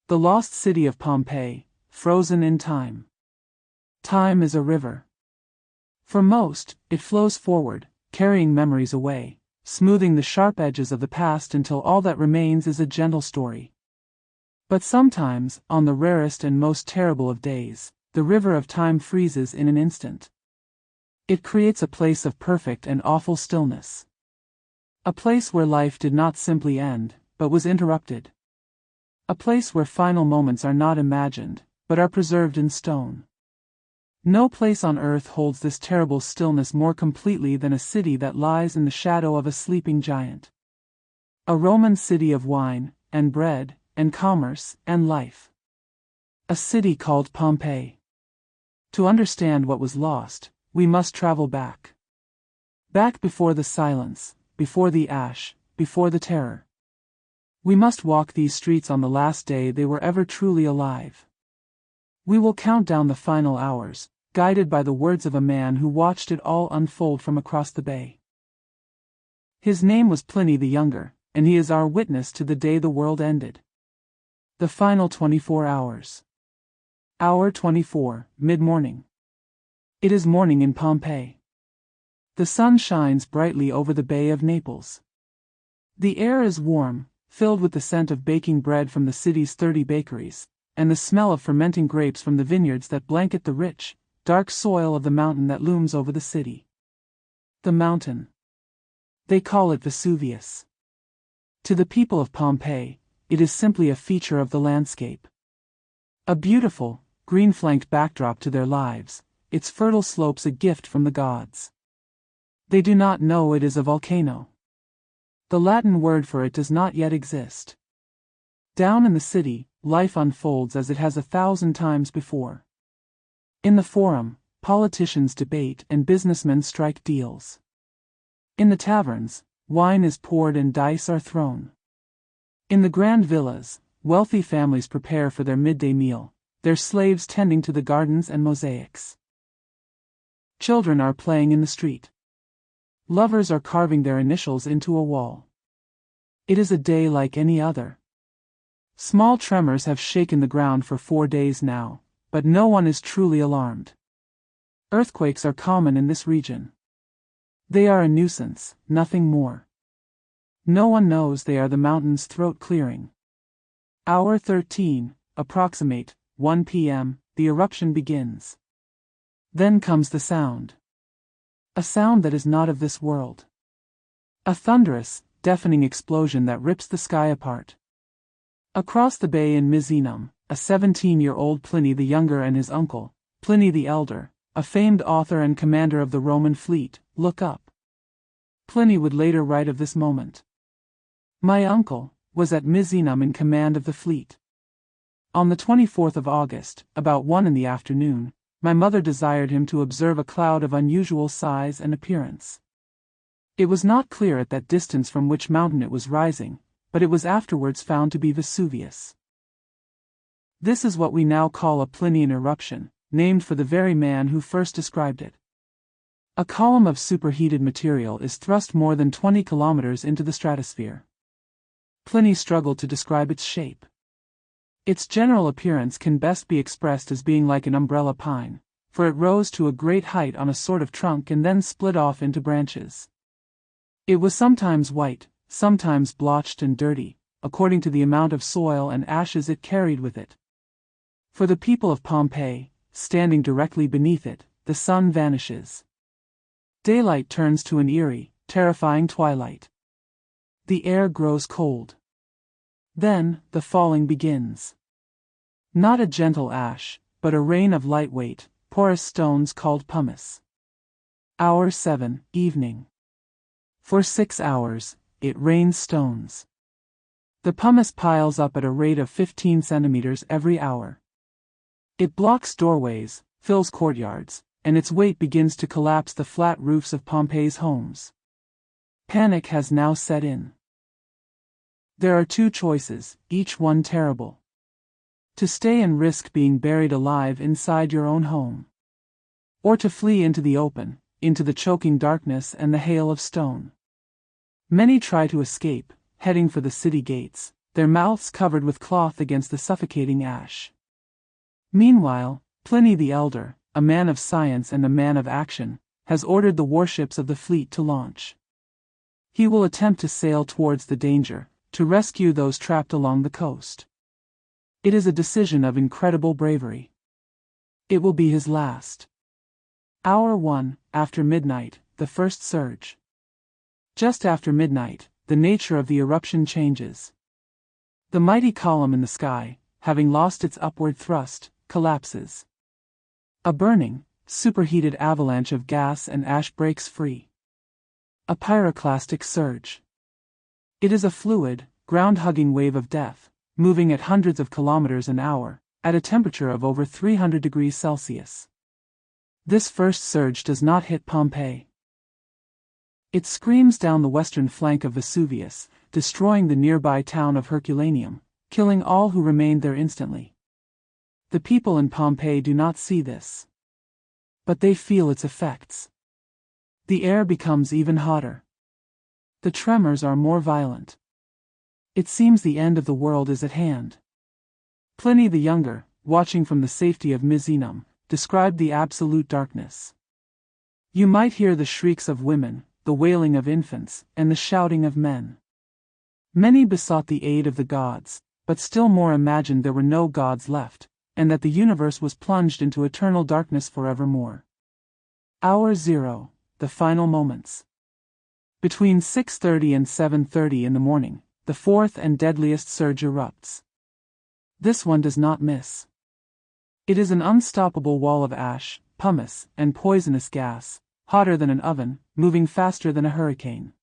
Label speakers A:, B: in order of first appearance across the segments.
A: The lost city of Pompeii, frozen in time. Time is a river. For most, it flows forward, carrying memories away, smoothing the sharp edges of the past until all that remains is a gentle story. But sometimes, on the rarest and most terrible of days, the river of time freezes in an instant. It creates a place of perfect and awful stillness. A place where life did not simply end, but was interrupted. A place where final moments are not imagined, but are preserved in stone. No place on earth holds this terrible stillness more completely than a city that lies in the shadow of a sleeping giant. A Roman city of wine, and bread, and commerce, and life. A city called Pompeii. To understand what was lost, we must travel back. Back before the silence, before the ash, before the terror. We must walk these streets on the last day they were ever truly alive. We will count down the final hours, guided by the words of a man who watched it all unfold from across the bay. His name was Pliny the Younger, and he is our witness to the day the world ended. The final 24 hours. Hour 24, mid-morning. It is morning in Pompeii. The sun shines brightly over the Bay of Naples. The air is warm, filled with the scent of baking bread from the city's 30 bakeries, and the smell of fermenting grapes from the vineyards that blanket the rich, dark soil of the mountain that looms over the city. The mountain. They call it Vesuvius. To the people of Pompeii, it is simply a feature of the landscape. A beautiful, green-flanked backdrop to their lives, its fertile slopes a gift from the gods. They do not know it is a volcano. The Latin word for it does not yet exist. Down in the city, life unfolds as it has 1,000 times before. In the forum, politicians debate and businessmen strike deals. In the taverns, wine is poured and dice are thrown. In the grand villas, wealthy families prepare for their midday meal, their slaves tending to the gardens and mosaics. Children are playing in the street. Lovers are carving their initials into a wall. It is a day like any other. Small tremors have shaken the ground for 4 days now, but no one is truly alarmed. Earthquakes are common in this region. They are a nuisance, nothing more. No one knows they are the mountain's throat clearing. Hour 13, approximate, 1 p.m., the eruption begins. Then comes the sound. A sound that is not of this world. A thunderous, deafening explosion that rips the sky apart. Across the bay in Misenum, a 17-year-old Pliny the Younger and his uncle, Pliny the Elder, a famed author and commander of the Roman fleet, look up. Pliny would later write of this moment. My uncle was at Misenum in command of the fleet. On the 24th of August, about 1 in the afternoon, my mother desired him to observe a cloud of unusual size and appearance. It was not clear at that distance from which mountain it was rising, but it was afterwards found to be Vesuvius. This is what we now call a Plinian eruption, named for the very man who first described it. A column of superheated material is thrust more than 20 kilometers into the stratosphere. Pliny struggled to describe its shape. Its general appearance can best be expressed as being like an umbrella pine, for it rose to a great height on a sort of trunk and then split off into branches. It was sometimes white, sometimes blotched and dirty, according to the amount of soil and ashes it carried with it. For the people of Pompeii, standing directly beneath it, the sun vanishes. Daylight turns to an eerie, terrifying twilight. The air grows cold. Then, the falling begins. Not a gentle ash, but a rain of lightweight, porous stones called pumice. Hour 7, evening. For 6 hours, it rains stones. The pumice piles up at a rate of 15 centimeters every hour. It blocks doorways, fills courtyards, and its weight begins to collapse the flat roofs of Pompeii's homes. Panic has now set in. There are 2 choices, each one terrible. To stay and risk being buried alive inside your own home. Or to flee into the open, into the choking darkness and the hail of stone. Many try to escape, heading for the city gates, their mouths covered with cloth against the suffocating ash. Meanwhile, Pliny the Elder, a man of science and a man of action, has ordered the warships of the fleet to launch. He will attempt to sail towards the danger, to rescue those trapped along the coast. It is a decision of incredible bravery. It will be his last. Hour 1, after midnight, the first surge. Just after midnight, the nature of the eruption changes. The mighty column in the sky, having lost its upward thrust, collapses. A burning, superheated avalanche of gas and ash breaks free. A pyroclastic surge. It is a fluid, ground-hugging wave of death, moving at hundreds of kilometers an hour, at a temperature of over 300 degrees Celsius. This first surge does not hit Pompeii. It screams down the western flank of Vesuvius, destroying the nearby town of Herculaneum, killing all who remained there instantly. The people in Pompeii do not see this. But they feel its effects. The air becomes even hotter. The tremors are more violent. It seems the end of the world is at hand. Pliny the Younger, watching from the safety of Misenum, described the absolute darkness. You might hear the shrieks of women, the wailing of infants, and the shouting of men. Many besought the aid of the gods, but still more imagined there were no gods left, and that the universe was plunged into eternal darkness forevermore. Hour 0, the final moments. Between 6:30 and 7:30 in the morning, the fourth and deadliest surge erupts. This one does not miss. It is an unstoppable wall of ash, pumice, and poisonous gas, hotter than an oven, moving faster than a hurricane.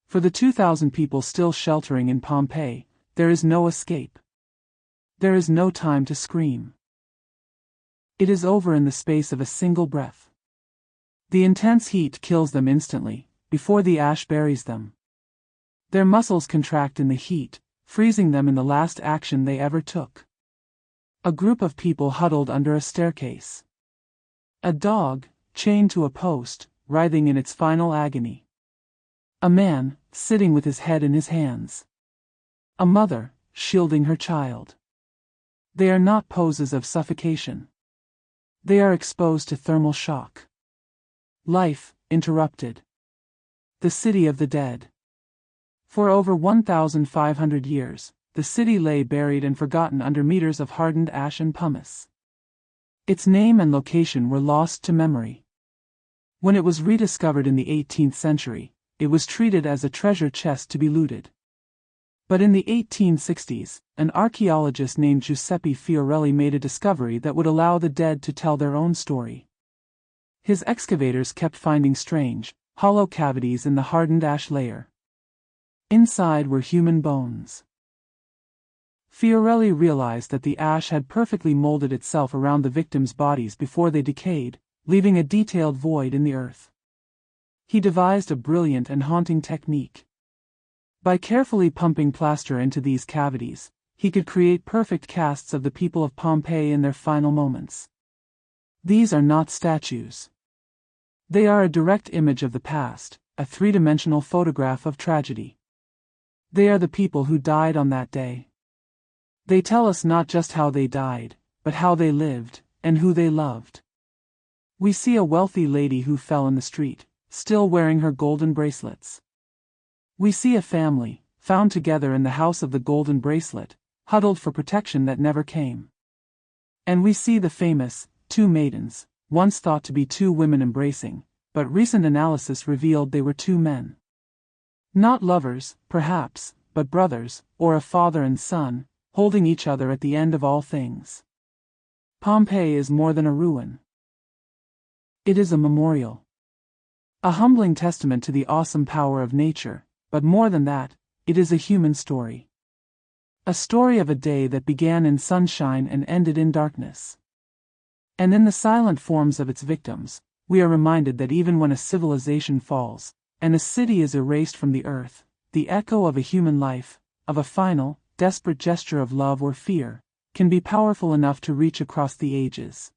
A: For the 2,000 people still sheltering in Pompeii, there is no escape. There is no time to scream. It is over in the space of a single breath. The intense heat kills them instantly, before the ash buries them. Their muscles contract in the heat, freezing them in the last action they ever took. A group of people huddled under a staircase. A dog, chained to a post, writhing in its final agony. A man, sitting with his head in his hands. A mother, shielding her child. They are not poses of suffocation. They are exposed to thermal shock. Life, interrupted. The city of the dead. For over 1,500 years, the city lay buried and forgotten under meters of hardened ash and pumice. Its name and location were lost to memory. When it was rediscovered in the 18th century, it was treated as a treasure chest to be looted. But in the 1860s, an archaeologist named Giuseppe Fiorelli made a discovery that would allow the dead to tell their own story. His excavators kept finding strange, hollow cavities in the hardened ash layer. Inside were human bones. Fiorelli realized that the ash had perfectly molded itself around the victims' bodies before they decayed, leaving a detailed void in the earth. He devised a brilliant and haunting technique. By carefully pumping plaster into these cavities, he could create perfect casts of the people of Pompeii in their final moments. These are not statues. They are a direct image of the past, a three-dimensional photograph of tragedy. They are the people who died on that day. They tell us not just how they died, but how they lived, and who they loved. We see a wealthy lady who fell in the street, still wearing her golden bracelets. We see a family, found together in the house of the golden bracelet, huddled for protection that never came. And we see the famous, two maidens, once thought to be two women embracing, but recent analysis revealed they were two men. Not lovers, perhaps, but brothers, or a father and son, holding each other at the end of all things. Pompeii is more than a ruin. It is a memorial. A humbling testament to the awesome power of nature, but more than that, it is a human story. A story of a day that began in sunshine and ended in darkness. And in the silent forms of its victims, we are reminded that even when a civilization falls, and a city is erased from the earth, the echo of a human life, of a final, desperate gesture of love or fear, can be powerful enough to reach across the ages.